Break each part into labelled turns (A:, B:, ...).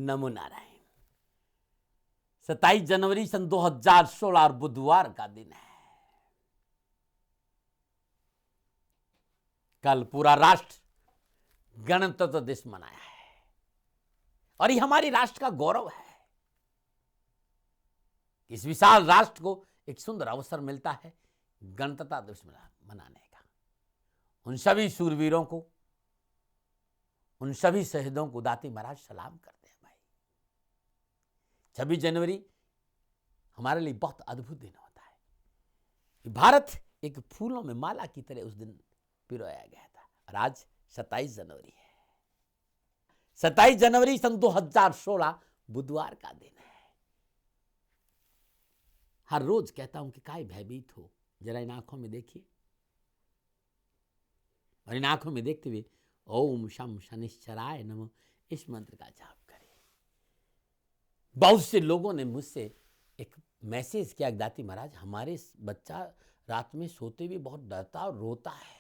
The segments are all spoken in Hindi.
A: नमो नारायण। 27 जनवरी सन 2016 और बुधवार का दिन है। कल पूरा राष्ट्र गणतंत्र दिवस मनाया है और ये हमारी राष्ट्र का गौरव है। इस विशाल राष्ट्र को एक सुंदर अवसर मिलता है गणतंत्र दिवस मनाने का। उन सभी शूरवीरों को, उन सभी शहीदों को दाती महाराज सलाम करते हैं। भाई 26 जनवरी हमारे लिए बहुत अद्भुत दिन होता है। भारत एक फूलों में माला की तरह उस दिन पिरोया गया था और आज 27 जनवरी है। 27 जनवरी सन 2016 बुधवार का दिन है। हर रोज कहता हूं कि काय भयभीत हो, जरा इन आंखों में देखिए और इन आंखों में देखते हुए ओम शम शनिश्चराय नमः इस मंत्र का जाप करें। बहुत से लोगों ने मुझसे एक मैसेज किया, दाती महाराज हमारे बच्चा रात में सोते हुए बहुत डरता और रोता है,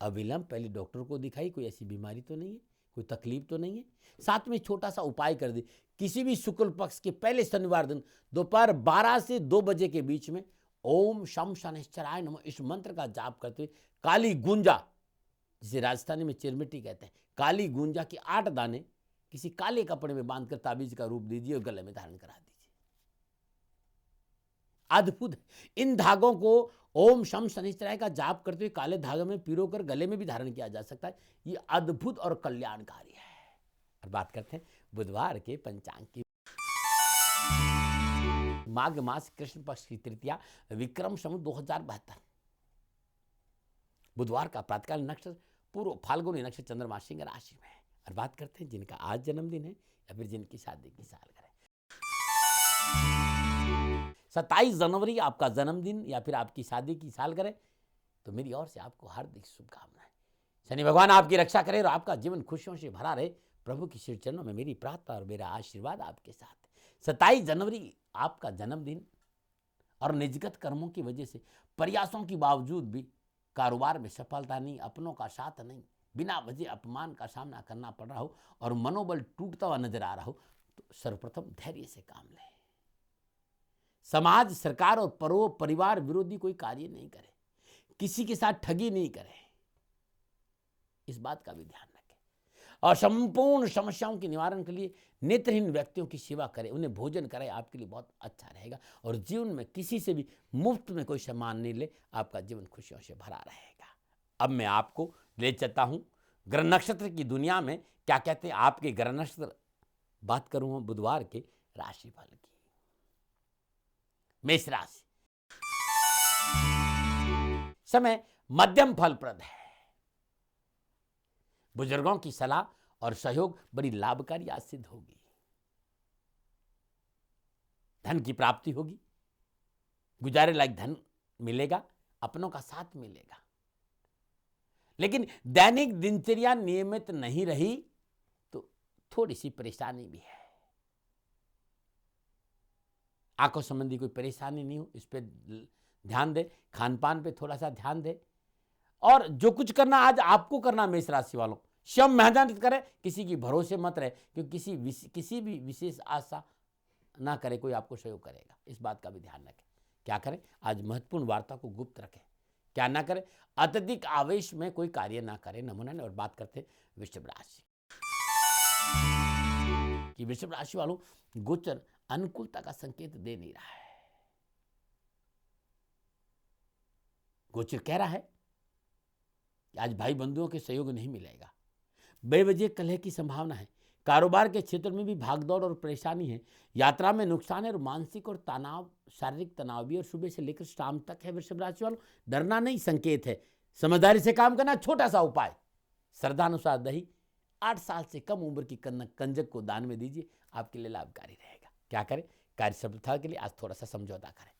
A: अविलंब पहले डॉक्टर को दिखाई, कोई ऐसी बीमारी तो नहीं है, कोई तकलीफ तो नहीं है। साथ में छोटा सा उपाय कर दी, किसी भी शुक्ल पक्ष के पहले शनिवार दिन दोपहर 12 से 2 बजे के बीच में ओम शम शनिश्चराय नमः इस मंत्र का जाप करते हुए काली गुंजा, जिसे राजस्थानी में चिरमिट्टी कहते हैं, काली गुंजा की 8 दाने किसी काले कपड़े में बांधकर ताबीज का रूप दीजिए और गले में धारण करा दीजिए। अद्भुत। इन धागों को ओम शम शनिश्चराय का जाप करते हुए काले धागे में पिरोकर गले में भी धारण किया जा सकता है। ये अद्भुत और कल्याणकारी है। और बात करते हैं बुधवार के पंचांग की। माघ मास कृष्ण पक्ष की तृतीया विक्रम संवत 2072 बुधवार का प्रातःकाल नक्षत्र पूर्व फाल्गुनी नक्षत्र चंद्रमा सिंह राशि में है। और बात करते हैं जिनका आज जन्मदिन है या फिर जिनकी शादी की सालगिरह। 27 जनवरी आपका जन्मदिन या फिर आपकी शादी की सालगिरह, तो मेरी ओर से आपको हार्दिक शुभकामनाएं। शनि भगवान आपकी रक्षा करे और आपका जीवन खुशियों से भरा रहे। प्रभु की श्री चरणों में मेरी प्रार्थना और मेरा आशीर्वाद आपके साथ। 27 जनवरी आपका जन्मदिन और निजगत कर्मों की वजह से प्रयासों के बावजूद भी कारोबार में सफलता नहीं, अपनों का साथ नहीं, बिना वजह अपमान का सामना करना पड़ रहा हो और मनोबल टूटता हुआ नजर आ रहा हो, तो सर्वप्रथम धैर्य से काम लें। समाज, सरकार और परिवार विरोधी कोई कार्य नहीं करे, किसी के साथ ठगी नहीं करे, इस बात का भी ध्यान रखें। और संपूर्ण समस्याओं के निवारण के लिए नेत्रहीन व्यक्तियों की सेवा करें, उन्हें भोजन कराएं, आपके लिए बहुत अच्छा रहेगा। और जीवन में किसी से भी मुफ्त में कोई सामान नहीं ले, आपका जीवन खुशियों से भरा रहेगा। अब मैं आपको ले चलता हूं ग्रह नक्षत्र की दुनिया में क्या कहते हैं आपके ग्रह नक्षत्र। बात करूंगा बुधवार के राशिफल की। मेष राशि, समय मध्यम फलप्रद है। बुजुर्गों की सलाह और सहयोग बड़ी लाभकारी आज सिद्ध होगी। धन की प्राप्ति होगी, गुजारे लायक धन मिलेगा, अपनों का साथ मिलेगा। लेकिन दैनिक दिनचर्या नियमित नहीं रही तो थोड़ी सी परेशानी भी है। आंखों संबंधी कोई परेशानी नहीं हो, इस पे ध्यान दे। खान पान पे थोड़ा सा ध्यान दे। और जो कुछ करना आज आपको करना, मेष राशि वालों, स्वयं मेहनत करें, किसी की भरोसे मत रहे, क्योंकि किसी भी विशेष आशा ना करे कोई आपको सहयोग करेगा, इस बात का भी ध्यान रखें। क्या करें, आज महत्वपूर्ण वार्ता को गुप्त रखें। क्या ना करें, अत्यधिक आवेश में कोई कार्य ना करें, नमूना ने। और बात करते वृषभ राशि की। वृषभ राशि वालों, गोचर अनुकूलता का संकेत दे नहीं रहा है। गोचर कह रहा है कि आज भाई बंधुओं के सहयोग नहीं मिलेगा, बेवजह कलह की संभावना है। कारोबार के क्षेत्र में भी भागदौड़ और परेशानी है। यात्रा में नुकसान है और मानसिक और तनाव, शारीरिक तनाव भी और सुबह से लेकर शाम तक है। वृषभ राशि वालों, डरना नहीं संकेत है, समझदारी से काम करना। छोटा सा उपाय, श्रद्धानुसार दही 8 साल से कम उम्र की कंजक को दान में दीजिए, आपके लिए लाभकारी रहेगा। क्या करें, कार्य सफलता के लिए आज थोड़ा सा समझौता करें।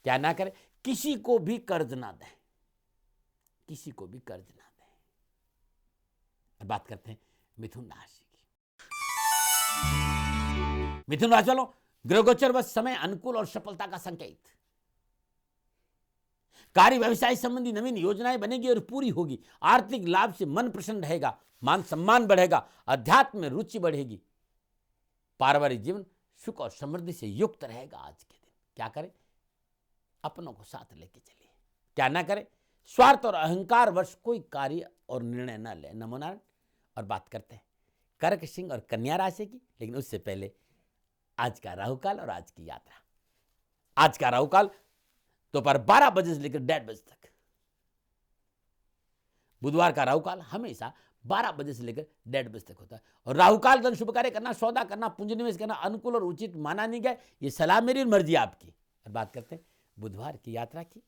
A: क्या ना करें, किसी को भी कर्ज ना दें, किसी को भी कर्ज ना दें। अब बात करते हैं मिथुन राशि की। मिथुन राशि वालों, ग्रह गोचर व समय अनुकूल और सफलता का संकेत। कार्य व्यवसाय संबंधी नवीन योजनाएं बनेगी और पूरी होगी। आर्थिक लाभ से मन प्रसन्न रहेगा। मान सम्मान बढ़ेगा, अध्यात्म में रुचि बढ़ेगी, पारिवारिक जीवन सुख और समृद्धि से युक्त रहेगा। आज के दिन क्या करें? अपनों को साथ लेके चलिए। क्या ना करें? स्वार्थ और अहंकार वश कोई कार्य और निर्णय न ले। नमो नारायण। और बात करते हैं कर्क, सिंह और कन्या राशि की, लेकिन उससे पहले आज का राहुकाल और आज की यात्रा। आज का राहुकाल दोपहर 12 बजे से लेकर 1:30 बजे तक। बुधवार का राहुकाल हमेशा 12 बजे से लेकर 1:30 बजे तक होता है। और राहुकाल धन शुभ कार्य करना, सौदा करना, पूंजी निवेश करना अनुकूल और उचित माना नहीं गया। ये सलाह मेरी और मर्जी आपकी। और बात करते हैं बुधवार की यात्रा की।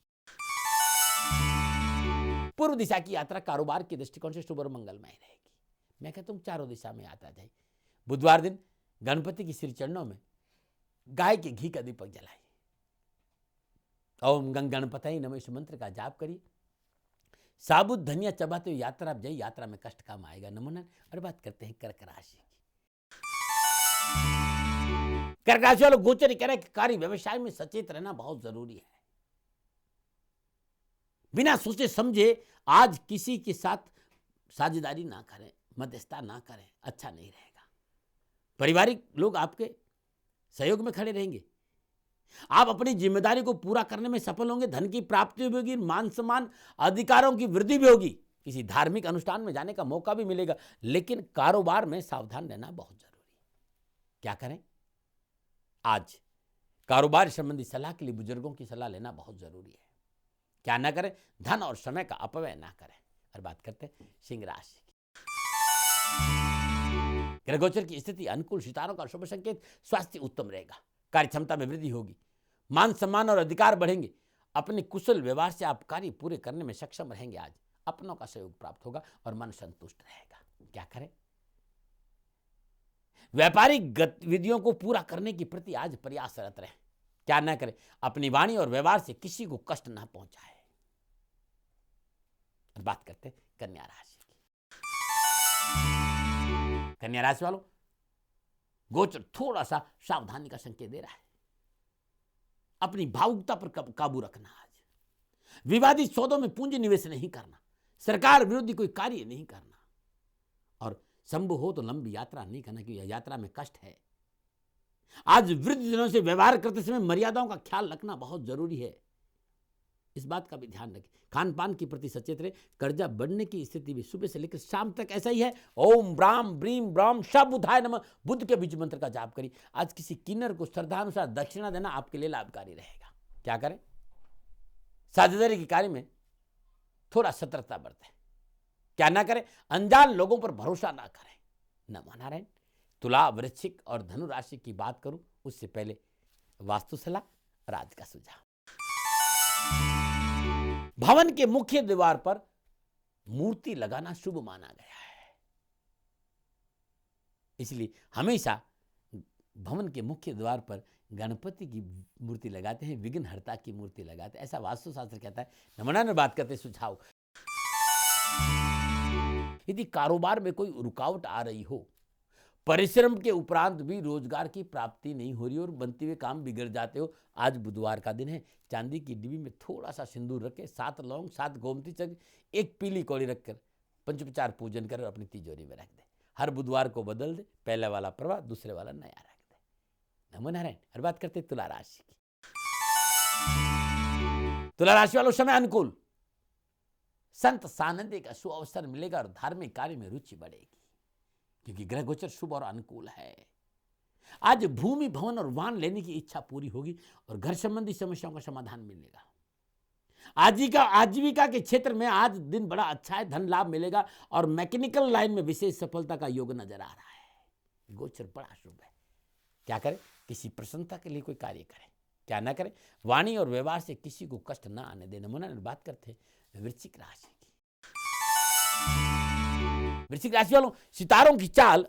A: पूर्व दिशा की यात्रा कारोबार के दृष्टिकोण से शुभ और मंगलमय रहेगी। मैं कहता हूं चारों दिशा में यात्रा जाए। बुधवार दिन गणपति की श्री चरणों में गाय के घी का दीपक जलाइए। ओम गंग गणपतये नमः इस मंत्र का जाप करिए। साबुत धनिया चबाते हुए यात्रा आप जाइए, यात्रा में कष्ट कम आएगा। नमन। और बात करते हैं कर्क राशि की। कर्क राशि वालों गोचर कह रहे हैं कि कार्य व्यवसाय में सचेत रहना बहुत जरूरी है। बिना सोचे समझे आज किसी के साथ साझेदारी ना करें, मध्यस्थता ना करें, अच्छा नहीं रहेगा। पारिवारिक लोग आपके सहयोग में खड़े रहेंगे। आप अपनी जिम्मेदारी को पूरा करने में सफल होंगे। धन की प्राप्ति भी होगी, मान सम्मान, अधिकारों की वृद्धि भी होगी। किसी धार्मिक अनुष्ठान में जाने का मौका भी मिलेगा। लेकिन कारोबार में सावधान रहना बहुत जरूरी है। क्या करें? आज कारोबार संबंधी सलाह के लिए बुजुर्गों की सलाह लेना बहुत जरूरी है। क्या ना करें? धन और समय का अपव्यय ना करें। और बात करते हैं सिंह राशि की। ग्रह गोचर की स्थिति अनुकूल, सितारों का शुभ संकेत, स्वास्थ्य उत्तम रहेगा, कार्य क्षमता में वृद्धि होगी, मान सम्मान और अधिकार बढ़ेंगे। अपने कुशल व्यवहार से आप कार्य पूरे करने में सक्षम रहेंगे। आज अपनों का सहयोग प्राप्त होगा और मन संतुष्ट रहेगा। क्या करें? व्यापारिक गतिविधियों को पूरा करने के प्रति आज प्रयासरत रहें। क्या ना करें? अपनी वाणी और व्यवहार से किसी को कष्ट ना पहुंचाए। और बात करते हैं कन्या राशि की। कन्या राशि वालों गोचर थोड़ा सा सावधानी का संकेत दे रहा है। अपनी भावुकता पर काबू रखना। आज विवादित सौदों में पूंजी निवेश नहीं करना, सरकार विरोधी कोई कार्य नहीं करना, और संभव हो तो लंबी यात्रा नहीं करना, क्योंकि यात्रा में कष्ट है। आज वृद्ध जनों से व्यवहार करते समय मर्यादाओं का ख्याल रखना बहुत जरूरी है। इस बात का भी ध्यान रखें। खान पान के प्रति सचेत रहे। कर्जा बढ़ने की स्थिति भी सुबह से लेकर शाम तक ऐसा ही है। ओम ब्राम ब्रीम ब्राम शबुधाय नमः बुद्ध के बीज मंत्र का जाप करिए। आज किसी किन्नर को श्रद्धानुसार दक्षिणा देना आपके लिए लाभकारी रहेगा। क्या करें? साझेदारी के कार्य में थोड़ा सतर्कता बरतें। क्या ना करें? अनजान लोगों पर भरोसा ना करें। नमो नारायण। तुला, वृश्चिक और धनु राशि की बात करूं उससे पहले वास्तु सलाह और आज का सुझाव। भवन के मुख्य द्वार पर मूर्ति लगाना शुभ माना गया है, इसलिए हमेशा भवन के मुख्य द्वार पर गणपति की मूर्ति लगाते हैं, विघ्नहर्ता की मूर्ति लगाते हैं, ऐसा वास्तुशास्त्र कहता है। नमूना में बात करते सुझाव। यदि कारोबार में कोई रुकावट आ रही हो, परिश्रम के उपरांत भी रोजगार की प्राप्ति नहीं हो रही और बनते हुए काम बिगड़ जाते हो, आज बुधवार का दिन है। चांदी की डिब्बी में थोड़ा सा सिंदूर रखें, 7 लौंग, 7 गोमती चक्र, 1 पीली कौड़ी रखकर पंचोपचार पूजन कर अपनी तिजोरी में रख दे। हर बुधवार को बदल दे, पहले वाला प्रवाह दूसरे वाला नया रख दे। नमो नारायण। हर बात करते तुला राशि की। तुला राशि वालों समय अनुकूल, संत सानंदी का सुअवसर मिलेगा और धार्मिक कार्य में रुचि बढ़ेगी, क्योंकि ग्रह गोचर शुभ और अनुकूल है। आज भूमि, भवन और वाहन लेने की इच्छा पूरी होगी और घर संबंधी समस्याओं का समाधान मिलेगा। आजीविका के क्षेत्र में आज दिन बड़ा अच्छा है, धन लाभ मिलेगा और मैकेनिकल लाइन में विशेष सफलता का योग नजर आ रहा है। गोचर बड़ा शुभ है। क्या करें? किसी प्रसन्नता के लिए कोई कार्य करें। क्या ना करें? वाणी और व्यवहार से किसी को कष्ट ना आने दें। नमूना बात करते हैं वृश्चिक राशि की। वृश्चिक राशि वालों सितारों की चाल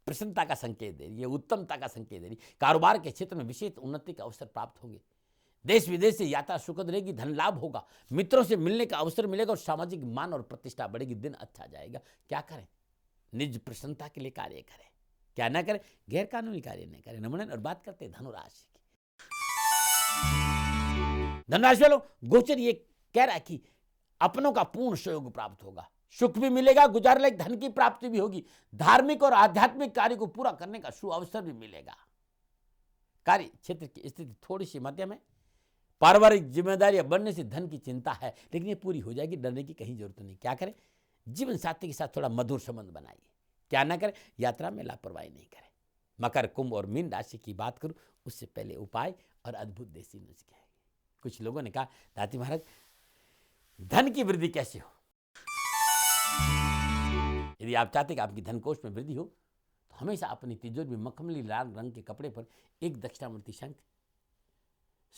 A: प्रसन्नता का संकेत दे रही है, उत्तमता का संकेत दे रही है। कारोबार के क्षेत्र में विशेष उन्नति का अवसर प्राप्त होंगे। देश विदेश से यात्रा सुखद रहेगी, धन लाभ होगा, मित्रों से मिलने का अवसर मिलेगा और सामाजिक मान और प्रतिष्ठा बढ़ेगी। दिन अच्छा जाएगा। क्या करें? निज प्रसन्नता के लिए कार्य करें। क्या ना करें? गैर कानूनी कार्य नहीं करें। नमूना। और बात करते हैं धनुराशि की। धनुराशि वालों गोचर ये कह रहा है कि अपनों का पूर्ण सहयोग प्राप्त होगा, सुख भी मिलेगा, गुजार लायक धन की प्राप्ति भी होगी, धार्मिक और आध्यात्मिक कार्य को पूरा करने का सुअवसर भी मिलेगा। कार्य क्षेत्र की स्थिति थोड़ी सी मध्यम है, पारिवारिक जिम्मेदारियां बढ़ने से धन की चिंता है, लेकिन ये पूरी हो जाएगी, डरने की कहीं जरूरत नहीं। क्या करें? जीवन साथी के साथ थोड़ा मधुर संबंध बनाइए। क्या ना करें? यात्रा में लापरवाही नहीं करें। मकर, कुंभ और मीन राशि की बात करूं, उससे पहले उपाय और अद्भुत देसी नुस्खे हैं। कुछ लोगों ने कहा, दाती महाराज धन की वृद्धि कैसे हो? यदि आप चाहते कि आपकी धन कोष में वृद्धि हो, तो हमेशा अपनी तिजोरी में मखमली लाल रंग के कपड़े पर एक दक्षिणामूर्ति शंख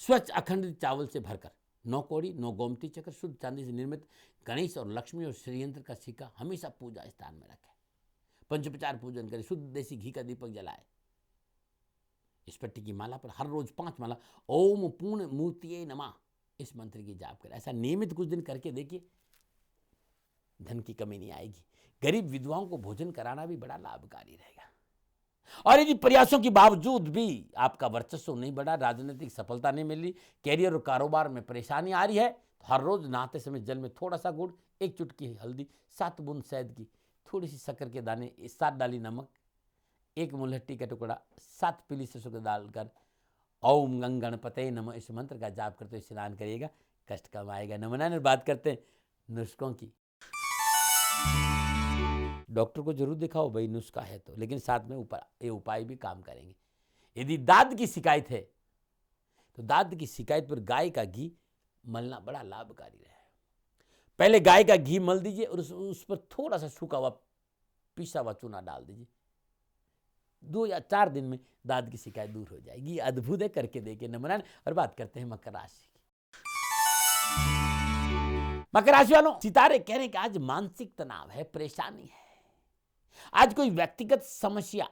A: स्वच्छ अखंडित चावल से भरकर 9 कौड़ी 9 गोमती चक्र शुद्ध चांदी से निर्मित गणेश और लक्ष्मी और श्रीयंत्र का सिक्का हमेशा पूजा स्थान में रखें। पंचोपचार पूजन करें, शुद्ध देसी घी का दीपक जलाए। इस पट्टी की माला पर हर रोज 5 माला ओम पूर्ण मूर्तिये नमः इस मंत्र की जाप करें। ऐसा नियमित कुछ दिन करके देखिए, धन की कमी नहीं आएगी। गरीब विधवाओं को भोजन कराना भी बड़ा लाभकारी रहेगा। और यदि प्रयासों के बावजूद भी आपका वर्चस्व नहीं बढ़ा, राजनीतिक सफलता नहीं मिली, कैरियर और कारोबार में परेशानी आ रही है, तो हर रोज नहाते समय जल में थोड़ा सा गुड़, 1 चुटकी हल्दी, 7 बूंद शहद की, थोड़ी सी शक्कर के दाने, 7 डाली नमक, 1 मुलहट्टी का टुकड़ा, 7 पीली सरसों को डालकर ओम गंग गणपते नमः इस मंत्र का जाप करते हुए स्नान करिएगा, कष्ट कम आएगा। नमूना बात करते हैं नुस्खों की। डॉक्टर को जरूर दिखाओ भाई, नुस्खा है तो, लेकिन साथ में ये उपाय भी काम करेंगे। यदि दांत की शिकायत है, तो दांत की शिकायत पर गाय का घी मलना बड़ा लाभकारी है। पहले गाय का घी मल दीजिए और उस पर थोड़ा सा सूखा हुआ पिसा हुआ चूना डाल दीजिए। 2 या 4 दिन में दांत की शिकायत दूर हो जाएगी। अद्भुत है, करके देखिए नमूना। और बात करते हैं मकर राशि की। मकर राशि वालों, सितारे कह रहे हैं कि आज मानसिक तनाव है, परेशानी है। आज कोई व्यक्तिगत समस्या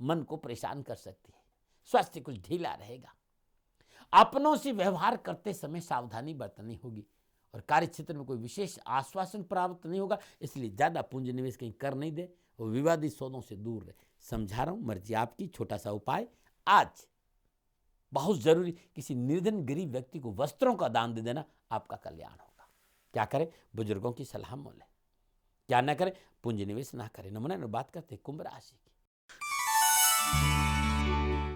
A: मन को परेशान कर सकती है। स्वास्थ्य कुछ ढीला रहेगा। अपनों से व्यवहार करते समय सावधानी बरतनी होगी और कार्य क्षेत्र में कोई विशेष आश्वासन प्राप्त नहीं होगा, इसलिए ज्यादा पूंजी निवेश कहीं कर नहीं दे और विवादित सौदों से दूर रहे। समझा रहा हूं, मर्जी आपकी। छोटा सा उपाय आज बहुत जरूरी, किसी निर्धन गरीब व्यक्ति को वस्त्रों का दान दे देना, आपका कल्याण होगा। क्या करें? बुजुर्गों की सलाह मोलें। क्या ना करें? पूंजी निवेश ना करें। नमूना बात करते हैं कुंभ राशि की।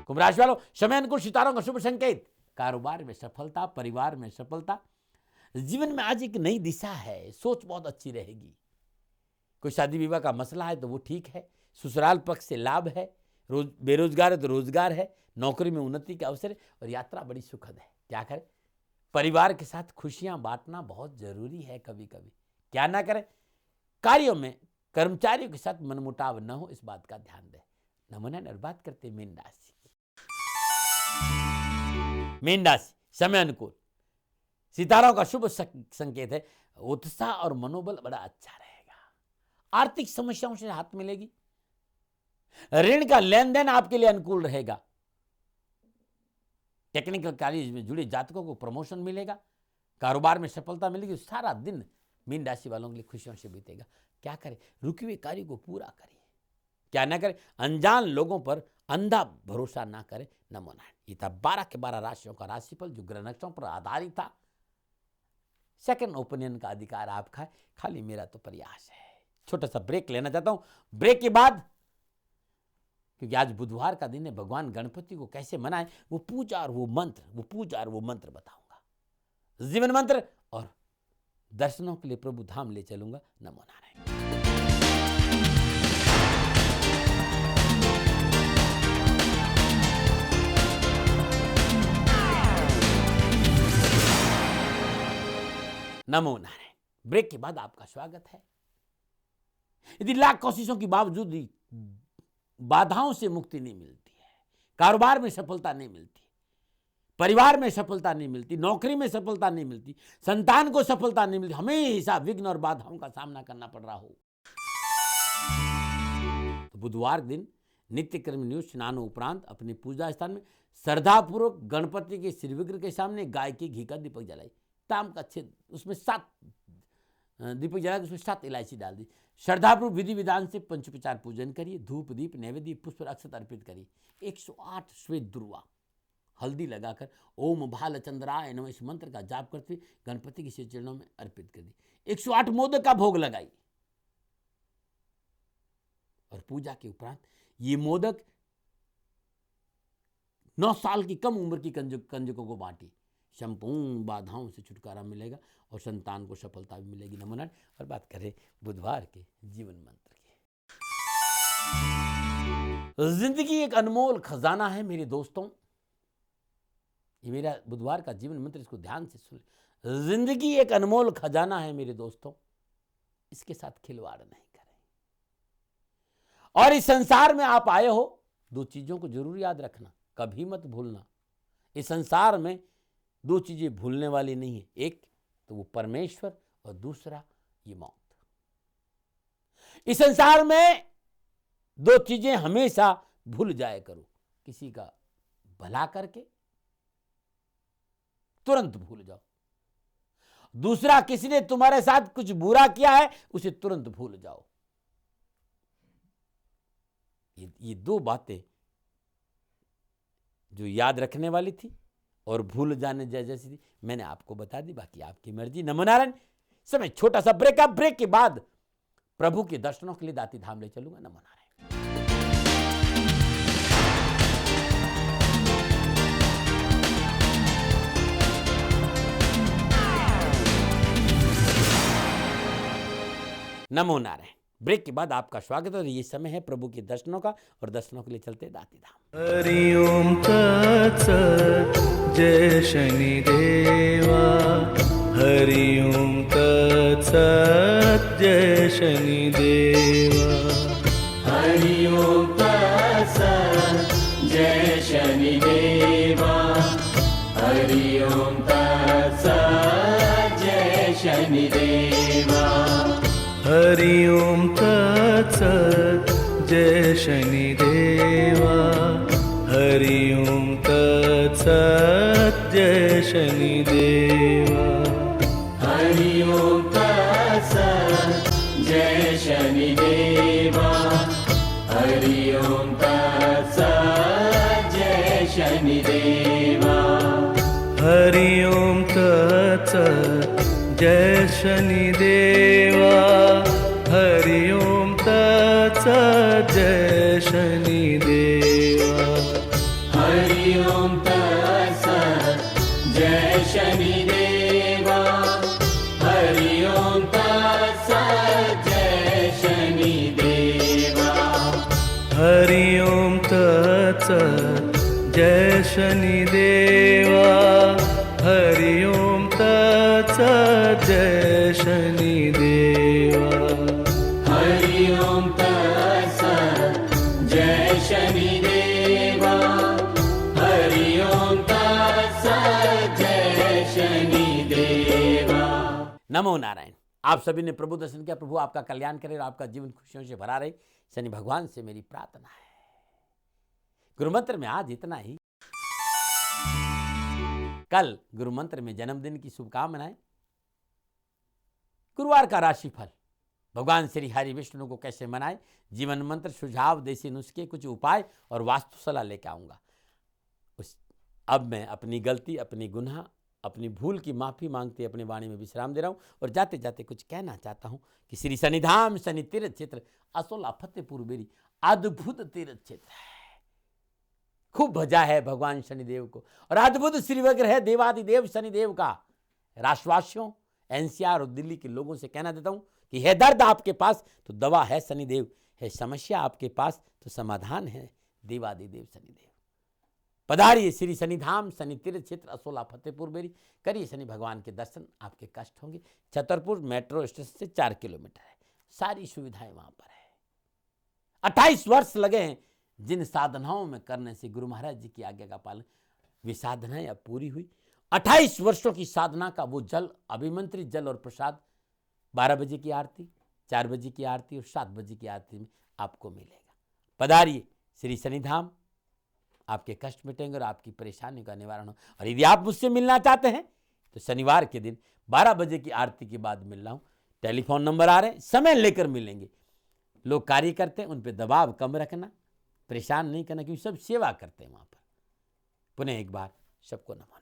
A: कुंभ राशि वालों, समय अनुकूल, सितारों का शुभ संकेत, कारोबार में सफलता, परिवार में सफलता, जीवन में आज एक नई दिशा है, सोच बहुत अच्छी रहेगी। कोई शादी विवाह का मसला है तो वो ठीक है, ससुराल पक्ष से लाभ है, बेरोजगार है तो रोजगार है, नौकरी में उन्नति के अवसर है और यात्रा बड़ी सुखद है। क्या करें? परिवार के साथ खुशियां बांटना बहुत जरूरी है। कभी कभी क्या ना करें? कार्यों में कर्मचारियों के साथ मनमुटाव न हो, इस बात का ध्यान दें। नमूना बात करते हैं मीन राशि की। मीन राशि, समय अनुकूल, सितारों का शुभ संकेत है, उत्साह और मनोबल बड़ा अच्छा रहेगा। आर्थिक समस्याओं से राहत मिलेगी। ऋण का लेन देन आपके लिए अनुकूल रहेगा। टेक्निकल कार्य में जुड़े जातकों को प्रमोशन मिलेगा, कारोबार में सफलता मिलेगी। सारा दिन मीन राशि वालों के लिए खुशियों से बीतेगा। क्या करें? रुके हुए कार्य को पूरा करिए। क्या ना करें? अनजान लोगों पर अंधा भरोसा ना करें। नमूना ये था 12 के 12 राशियों का राशिफल, जो ग्रह नक्षत्रों पर आधारित था। सेकंड ओपिनियन का अधिकार आपका है, खाली मेरा तो प्रयास है। छोटा सा ब्रेक लेना चाहता हूं। ब्रेक के बाद, क्योंकि आज बुधवार का दिन है, भगवान गणपति को कैसे मनाएं, वो पूजा और वो मंत्र बताऊंगा। जीवन मंत्र और दर्शनों के लिए प्रभु धाम ले चलूंगा। नमो नारायण। नमो नारायण। ब्रेक के बाद आपका स्वागत है। यदि लाख कोशिशों के बावजूद भी बाधाओं से मुक्ति नहीं मिलती है, कारोबार में सफलता नहीं मिलती, परिवार में सफलता नहीं मिलती, नौकरी में सफलता नहीं मिलती, संतान को सफलता नहीं मिलती, हमेशा विघ्न और बाधाओं का सामना करना पड़ रहा हो, तो बुधवार दिन नित्य कर्म नियुक्त स्नान उपरांत अपने पूजा स्थान में श्रद्धापूर्वक गणपति के श्री विग्रह के सामने गाय के घी का दीपक जलाई। ताम का छेद, उसमें 7 दीपक जला, उसमें 7 इलायची डाल दी। श्रद्धापूर्वक विधि विधान से पंचोपचार पूजन करिए। धूप दीप नैवेद्य पुष्प अक्षत अर्पित करिए। 108 श्वेत दुर्वा हल्दी लगाकर ओम भालचंद्राय नमः इस मंत्र का जाप करते गणपति के श्री चरणों में अर्पित कर दी। 108 मोदक का भोग लगाई। और पूजा के उपरांत ये मोदक 9 साल की कम उम्र की कंजकों को बांटी। संपूर्ण बाधाओं से छुटकारा मिलेगा और संतान को सफलता भी मिलेगी। नमो नारायण। और बात करें बुधवार के जीवन मंत्र की। जिंदगी एक अनमोल खजाना है मेरे दोस्तों। ये मेरा बुधवार का जीवन मंत्र, इसको ध्यान से सुन। जिंदगी एक अनमोल खजाना है मेरे दोस्तों, इसके साथ खिलवाड़ नहीं करें। और इस संसार में आप आए हो, 2 चीजों को जरूर याद रखना, कभी मत भूलना। इस संसार में 2 चीजें भूलने वाली नहीं है, एक तो वो परमेश्वर और दूसरा ये मौत। इस संसार में 2 चीजें हमेशा भूल जाया करो, किसी का भला करके तुरंत भूल जाओ, दूसरा किसी ने तुम्हारे साथ कुछ बुरा किया है उसे तुरंत भूल जाओ। ये 2 बातें जो याद रखने वाली थी और भूल जाने जैसी थी, मैंने आपको बता दी, बाकी आपकी मर्जी। नमो नारायण। समय छोटा सा ब्रेक के बाद प्रभु के दर्शनों के लिए दाती धाम ले चलूंगा। नमो नारायण। नमो नारायण। ब्रेक के बाद आपका स्वागत है और ये समय है प्रभु के दर्शनों का, और दर्शनों के लिए चलते दाती धाम।
B: हरि ओम तत्सत् जय शनिदेवा। हरि ओम तत्सत् जय शनिदेवा।
C: हरि ओम तत्सत् जय शनिदेवा। हरि ओम तत्सत् जय शनिदेवा।
B: हरि ओम तत्सत् जय शनिदेवा। हरि ओम तत्सत् जय शनिदेवा।
C: हरि ओम तत्सत् जय शनिदेवा। हरि ओम तत्सत् जय शनिदेवा।
B: हरि ओम तत्सत् जय शनिदेवा। हरि ओम तत्सत् जय शनिदेवा।
C: हरि ओम तत्सत् जय शनिदेवा। हरि ओम तत्सत् जय शनिदेवा।
B: हरि ओम तत्सत् जय शनिदेवा। हरि ओम तत्सत् जय शनिदेवा।
C: हरि ओम तत्सत् जय शनिदेवा। हरि ओम तत्सत् जय शनिदेवा।
A: नमो नारायण। आप सभी ने प्रभु दर्शन किया। प्रभु आपका कल्याण करे और आपका जीवन खुशियों से भरा रहे, शनि भगवान से मेरी प्रार्थना है। गुरु मंत्र में आज इतना ही। कल गुरु मंत्र में जन्मदिन की शुभकामनाएं। गुरुवार का राशिफल, भगवान श्री हरि विष्णु को कैसे मनाएं, जीवन मंत्र, सुझाव, देसी नुस्खे, कुछ उपाय और वास्तु सलाह लेकर आऊंगा। अब मैं अपनी गलती, अपनी गुनाह, अपनी भूल की माफी मांगते अपनी वाणी में विश्राम दे रहा हूं और जाते जाते कुछ कहना चाहता हूं कि श्री शनिधाम शनि तीर्थ क्षेत्र असोला फतेहपुर बेरी अद्भुत तीर्थ क्षेत्र है। खूब भजा है भगवान शनिदेव को और अद्भुत श्री विग्रह देवादिदेव शनिदेव का। राष्ट्रवासियों, एनसीआर और दिल्ली के लोगों से कहना देता हूं कि है दर्द आपके पास तो दवा है शनिदेव, है समस्या आपके पास तो समाधान है देवादिदेव शनिदेव। पधारिए श्री शनिधाम शनि तीर्थ क्षेत्र असोला फतेहपुर बेरी, करिए शनि भगवान के दर्शन, आपके कष्ट होंगे। छतरपुर मेट्रो स्टेशन से 4 किलोमीटर है, सारी सुविधाएं वहां पर है। 28 वर्ष लगे हैं जिन साधनाओं में करने से गुरु महाराज जी की आज्ञा का पालन, वे साधनाएं अब पूरी हुई। 28 वर्षों की साधना का वो जल, अभिमंत्रित जल और प्रसाद 12 बजे की आरती, 4 बजे की आरती और 7 बजे की आरती में आपको मिलेगा। पधारिए श्री शनिधाम, आपके कष्ट मिटेंगे और आपकी परेशानी का निवारण हो। और यदि आप मुझसे मिलना चाहते हैं तो शनिवार के दिन 12 बजे की आरती के बाद मिल रहा हूं। टेलीफोन नंबर आ रहे हैं, समय लेकर मिलेंगे। लोग कार्य करते हैं, उन पर दबाव कम रखना, परेशान नहीं करना, क्योंकि सब सेवा करते हैं वहां पर। पुनः एक बार सबको नमन।